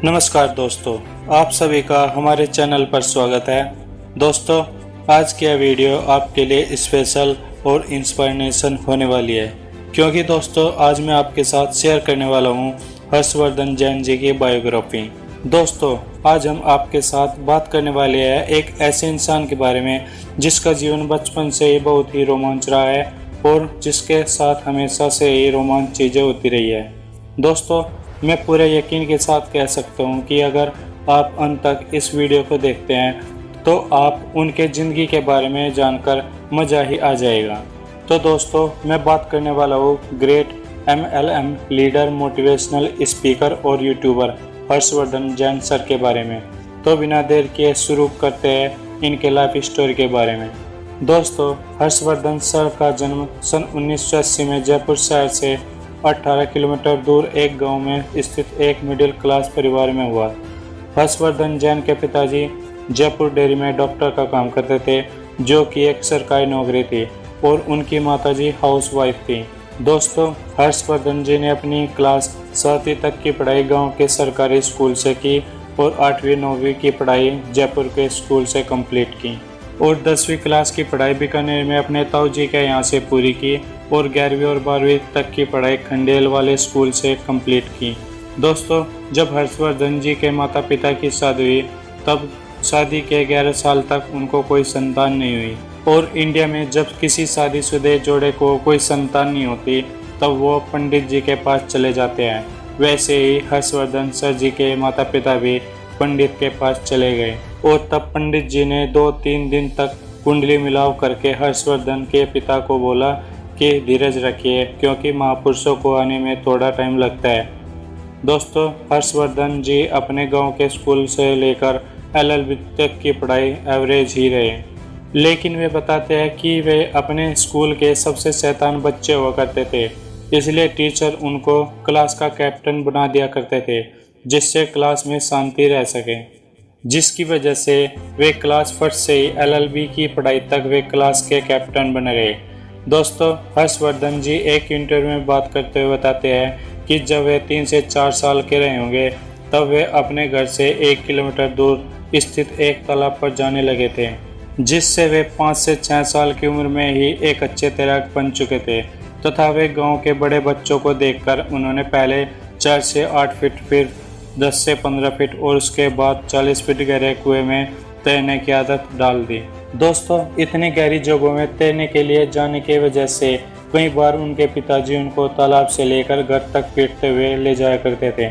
नमस्कार दोस्तों, आप सभी का हमारे चैनल पर स्वागत है। दोस्तों, आज की यह वीडियो आपके लिए स्पेशल और इंस्पिरेशन होने वाली है, क्योंकि दोस्तों आज मैं आपके साथ शेयर करने वाला हूं हर्षवर्धन जैन जी की बायोग्राफी। दोस्तों, आज हम आपके साथ बात करने वाले हैं एक ऐसे इंसान के बारे में जिसका जीवन बचपन से ही बहुत ही रोमांच रहा है और जिसके साथ हमेशा से ही रोमांच चीज़ें होती रही है। दोस्तों, मैं पूरे यकीन के साथ कह सकता हूं कि अगर आप अंत तक इस वीडियो को देखते हैं तो आप उनके ज़िंदगी के बारे में जानकर मज़ा ही आ जाएगा। तो दोस्तों, मैं बात करने वाला हूँ great MLM leader, motivational speaker और यूट्यूबर हर्षवर्धन जैन सर के बारे में। तो बिना देर किए शुरू करते हैं इनके लाइफ स्टोरी के बारे में। दोस्तों, हर्षवर्धन सर का जन्म सन 1980 में जयपुर शहर से 18 किलोमीटर दूर एक गांव में स्थित एक मिडिल क्लास परिवार में हुआ। हर्षवर्धन जैन के पिताजी जयपुर डेयरी में डॉक्टर का काम करते थे, जो कि एक सरकारी नौकरी थी, और उनकी माताजी हाउसवाइफ थी। दोस्तों, हर्षवर्धन जी ने अपनी क्लास 7वीं तक की पढ़ाई गांव के सरकारी स्कूल से की और 8वीं 9वीं की पढ़ाई जयपुर के स्कूल से कंप्लीट की और 10वीं क्लास की पढ़ाई बीकानेर में अपने ताऊ जी के यहाँ से पूरी की और 11वीं और 12वीं तक की पढ़ाई खंडेल वाले स्कूल से कंप्लीट की। दोस्तों, जब हर्षवर्धन जी के माता पिता की शादी हुई तब शादी के 11 साल तक उनको कोई संतान नहीं हुई, और इंडिया में जब किसी शादीशुदा जोड़े को कोई संतान नहीं होती तब वो पंडित जी के पास चले जाते हैं। वैसे ही हर्षवर्धन सर जी के माता पिता भी पंडित के पास चले गए और तब पंडित जी ने 2-3 दिन तक कुंडली मिलाव करके हर्षवर्धन के पिता को बोला कि धीरज रखिए, क्योंकि महापुरुषों को आने में थोड़ा टाइम लगता है। दोस्तों, हर्षवर्धन जी अपने गांव के स्कूल से लेकर LLB तक की पढ़ाई एवरेज ही रहे, लेकिन वे बताते हैं कि वे अपने स्कूल के सबसे शैतान बच्चे हुआ करते थे, इसलिए टीचर उनको क्लास का कैप्टन बना दिया करते थे, जिससे क्लास में शांति रह सके, जिसकी वजह से वे क्लास फर्स्ट से ही LLB की पढ़ाई तक वे क्लास के कैप्टन बने रहे। दोस्तों, हर्षवर्धन जी एक इंटरव्यू में बात करते हुए बताते हैं कि जब वे 3 से 4 साल के रहे होंगे तब वे अपने घर से 1 किलोमीटर दूर स्थित एक तालाब पर जाने लगे थे, जिससे वे 5 से 6 साल की उम्र में ही एक अच्छे तैराक बन चुके थे, तथा वे गांव के बड़े बच्चों को देखकर उन्होंने पहले 4 से 8 फीट, फिर 10 से 15 फीट और उसके बाद 40 फीट गहरे कुएं में तैरने की आदत डाल दी। दोस्तों, इतनी गहरी जगहों में तैरने के लिए जाने की वजह से कई बार उनके पिताजी उनको तालाब से लेकर घर तक पीटते हुए ले जाया करते थे।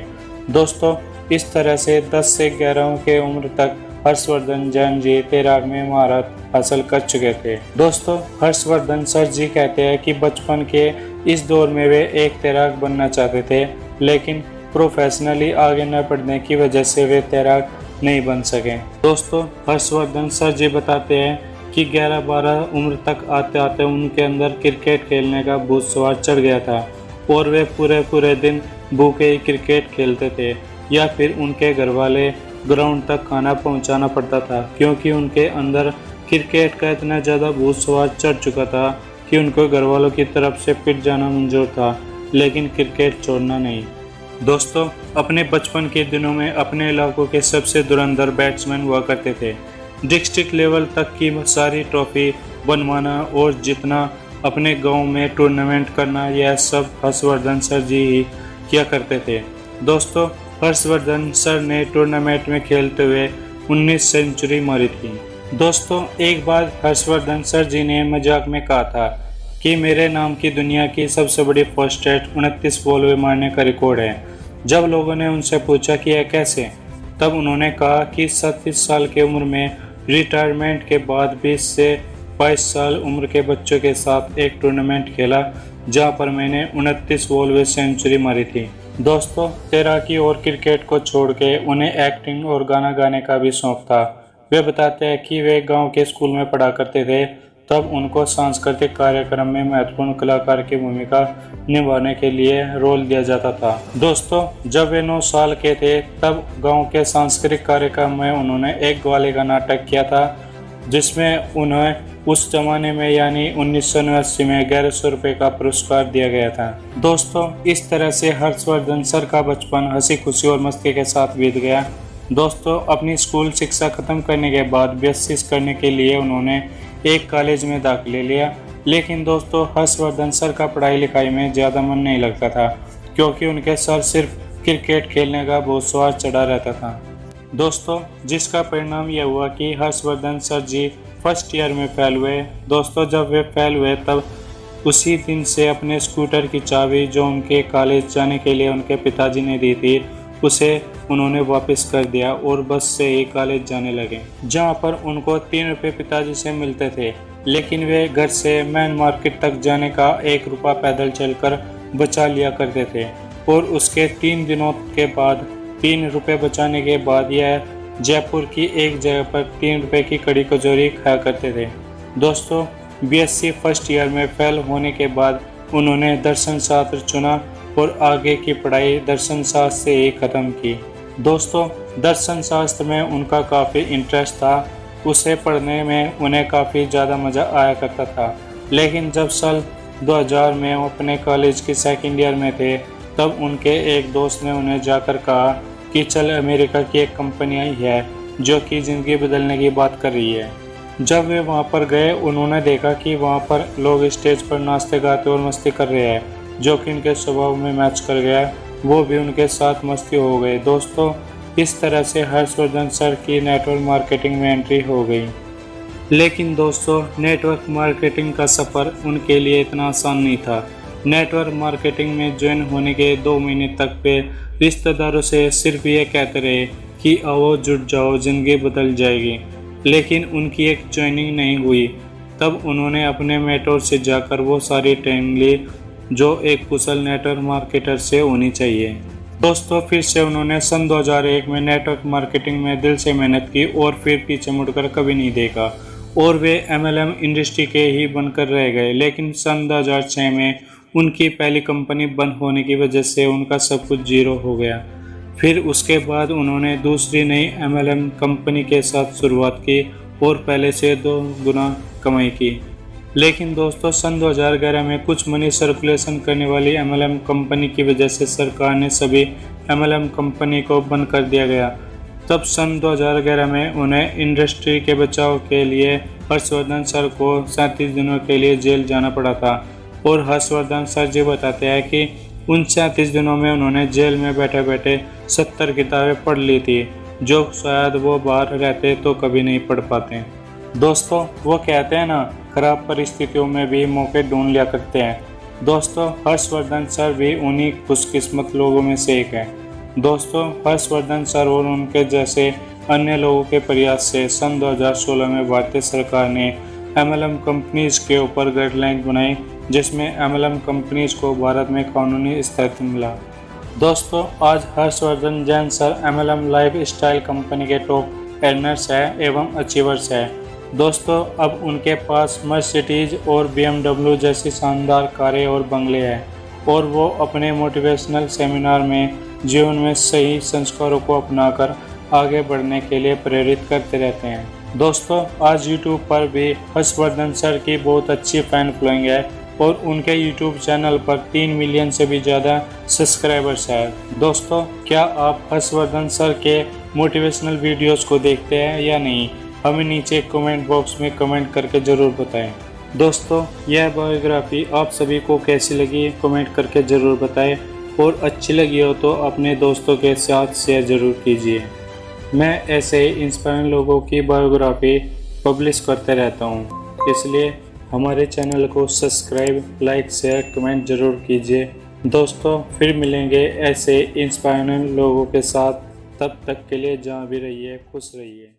दोस्तों, इस तरह से 10 से 11 के उम्र तक हर्षवर्धन जैन जी तैराक में महारत हासिल कर चुके थे। दोस्तों, हर्षवर्धन सर जी कहते हैं कि बचपन के इस दौर में वे एक तैराक बनना चाहते थे, लेकिन प्रोफेशनली आगे न बढ़ने की वजह से वे तैराक नहीं बन सके। दोस्तों, हर्षवर्धन सर जी बताते हैं कि 11-12 उम्र तक आते आते उनके अंदर क्रिकेट खेलने का भूत सवार चढ़ गया था और वे पूरे दिन भूखे ही क्रिकेट खेलते थे, या फिर उनके घर वाले ग्राउंड तक खाना पहुंचाना पड़ता था, क्योंकि उनके अंदर क्रिकेट का इतना ज़्यादा भूत सवार चढ़ चुका था कि उनको घर वालों की तरफ से पिट जाना मंजूर था, लेकिन क्रिकेट छोड़ना नहीं। दोस्तों, अपने बचपन के दिनों में अपने इलाकों के सबसे धुरंधर बैट्समैन हुआ करते थे। डिस्ट्रिक्ट लेवल तक की सारी ट्रॉफी बनवाना और जितना अपने गांव में टूर्नामेंट करना, यह सब हर्षवर्धन सर जी ही किया करते थे। दोस्तों, हर्षवर्धन सर ने टूर्नामेंट में खेलते हुए 19 सेंचुरी मारी थी। दोस्तों, एक बार हर्षवर्धन सर जी ने मजाक में कहा था कि मेरे नाम की दुनिया की सबसे बड़ी फर्स्ट रेट 29 बॉल मारने का रिकॉर्ड है। जब लोगों ने उनसे पूछा कि यह कैसे, तब उन्होंने कहा कि 37 साल की उम्र में रिटायरमेंट के बाद 20 से 22 साल उम्र के बच्चों के साथ एक टूर्नामेंट खेला, जहां पर मैंने 29 बॉल सेंचुरी मारी थी। दोस्तों, तैराकी और क्रिकेट को छोड़ के उन्हें एक्टिंग और गाना गाने का भी शौक था। वे बताते हैं कि वे गांव के स्कूल में पढ़ा करते थे, तब उनको सांस्कृतिक कार्यक्रम में महत्वपूर्ण कलाकार की भूमिका निभाने के लिए रोल दिया जाता था। दोस्तों, जब वे 9 साल के थे तब गांव के सांस्कृतिक कार्यक्रम में उन्होंने एक ग्वाले का नाटक किया था, जिसमें उन्हें उस जमाने में यानी 1989 में 1100 रुपये का पुरस्कार दिया गया था। दोस्तों, इस तरह से हर्षवर्धन सर का बचपन हंसी खुशी और मस्ती के साथ बीत गया। दोस्तों, अपनी स्कूल शिक्षा खत्म करने के बाद BSc करने के लिए उन्होंने एक कॉलेज में दाखिले लिया। लेकिन दोस्तों, हर्षवर्धन सर का पढ़ाई लिखाई में ज़्यादा मन नहीं लगता था, क्योंकि उनके सर सिर्फ क्रिकेट खेलने का बहुत स्वाद चढ़ा रहता था। दोस्तों, जिसका परिणाम यह हुआ कि हर्षवर्धन सर जी फर्स्ट ईयर में फेल हुए। दोस्तों, जब वे फेल हुए तब उसी दिन से अपने स्कूटर की चाबी जो उनके कॉलेज जाने के लिए उनके पिताजी ने दी थी, उसे उन्होंने वापस कर दिया और बस से ही कॉलेज जाने लगे, जहां पर उनको 3 रुपये पिताजी से मिलते थे। लेकिन वे घर से मेन मार्केट तक जाने का 1 रुपया पैदल चलकर बचा लिया करते थे और उसके 3 दिनों के बाद 3 रुपये बचाने के बाद यह जयपुर की एक जगह पर 3 रुपये की कड़ी कचौरी खाया करते थे। दोस्तों, BSc फर्स्ट ईयर में फेल होने के बाद उन्होंने दर्शन शास्त्र चुना और आगे की पढ़ाई दर्शन शास्त्र से ही ख़त्म की। दोस्तों, दर्शन शास्त्र में उनका काफ़ी इंटरेस्ट था, उसे पढ़ने में उन्हें काफ़ी ज़्यादा मज़ा आया करता था। लेकिन जब साल 2000 में वो अपने कॉलेज के सेकेंड ईयर में थे, तब उनके एक दोस्त ने उन्हें जाकर कहा कि चल, अमेरिका की एक कंपनी आई है जो कि ज़िंदगी बदलने की बात कर रही है। जब वे वहाँ पर गए, उन्होंने देखा कि वहाँ पर लोग स्टेज पर नाचते गाते और मस्ती कर रहे हैं, जो कि उनके स्वभाव में मैच कर गया। वो भी उनके साथ मस्ती हो गए। दोस्तों, इस तरह से हर्षवर्धन सर की नेटवर्क मार्केटिंग में एंट्री हो गई। लेकिन दोस्तों, नेटवर्क मार्केटिंग का सफ़र उनके लिए इतना आसान नहीं था। नेटवर्क मार्केटिंग में ज्वाइन होने के 2 महीने तक वे रिश्तेदारों से सिर्फ ये कहते रहे कि आओ जुट जाओ, ज़िंदगी बदल जाएगी। लेकिन उनकी एक ज्वाइनिंग नहीं हुई। तब उन्होंने अपने मेंटोर से जाकर वो सारी ट्रेनिंग ली जो एक कुशल नेटवर्क मार्केटर से होनी चाहिए। दोस्तों, फिर से उन्होंने सन 2001 में नेटवर्क मार्केटिंग में दिल से मेहनत की और फिर पीछे मुड़कर कभी नहीं देखा और वे MLM इंडस्ट्री के ही बनकर रह गए। लेकिन सन 2006 में उनकी पहली कंपनी बंद होने की वजह से उनका सब कुछ जीरो हो गया। फिर उसके बाद उन्होंने दूसरी नई MLM कंपनी के साथ शुरुआत की और पहले से 2 गुना कमाई की। लेकिन दोस्तों, सन 2011 में कुछ मनी सर्कुलेशन करने वाली MLM कंपनी की वजह से सरकार ने सभी MLM कंपनी को बंद कर दिया गया। तब सन 2011 में उन्हें इंडस्ट्री के बचाव के लिए हर्षवर्धन सर को 37 दिनों के लिए जेल जाना पड़ा था। और हर्षवर्धन सर जी बताते हैं कि उन 37 दिनों में उन्होंने जेल में बैठे बैठे 70 किताबें पढ़ ली थी, जो शायद वो बाहर रहते तो कभी नहीं पढ़ पाते। दोस्तों, वो कहते हैं ना, खराब परिस्थितियों में भी मौके ढूंढ लिया करते हैं। दोस्तों, हर्षवर्धन सर भी उन्हीं खुशकिस्मत लोगों में से एक है। दोस्तों, हर्षवर्धन सर और उनके जैसे अन्य लोगों के प्रयास से सन 2016 में भारतीय सरकार ने MLM कंपनीज के ऊपर गाइडलाइन बनाई, जिसमें MLM कंपनीज को भारत में कानूनी स्थिति मिला। दोस्तों, आज Harshvardhan Jain sir MLM life style company के टॉप अर्नर्स है एवं अचीवर्स है। दोस्तों, अब उनके पास मर्सिडीज और BMW जैसी शानदार कारें और बंगले हैं और वो अपने मोटिवेशनल सेमिनार में जीवन में सही संस्कारों को अपनाकर आगे बढ़ने के लिए प्रेरित करते रहते हैं। दोस्तों, आज YouTube पर भी हर्षवर्धन सर की बहुत अच्छी फैन फॉलोइंग है और उनके YouTube चैनल पर 3 मिलियन से भी ज़्यादा सब्सक्राइबर्स हैं। दोस्तों, क्या आप हर्षवर्धन सर के मोटिवेशनल वीडियोस को देखते हैं या नहीं? हमें नीचे कमेंट बॉक्स में कमेंट करके ज़रूर बताएं। दोस्तों, यह बायोग्राफी आप सभी को कैसी लगी कमेंट करके ज़रूर बताएं और अच्छी लगी हो तो अपने दोस्तों के साथ शेयर ज़रूर कीजिए। मैं ऐसे ही इंस्पायरिंग लोगों की बायोग्राफी पब्लिश करते रहता हूँ, इसलिए हमारे चैनल को सब्सक्राइब, लाइक, शेयर, कमेंट ज़रूर कीजिए। दोस्तों, फिर मिलेंगे ऐसे इंस्पायरिंग लोगों के साथ। तब तक के लिए जहाँ भी रहिए खुश रहिए।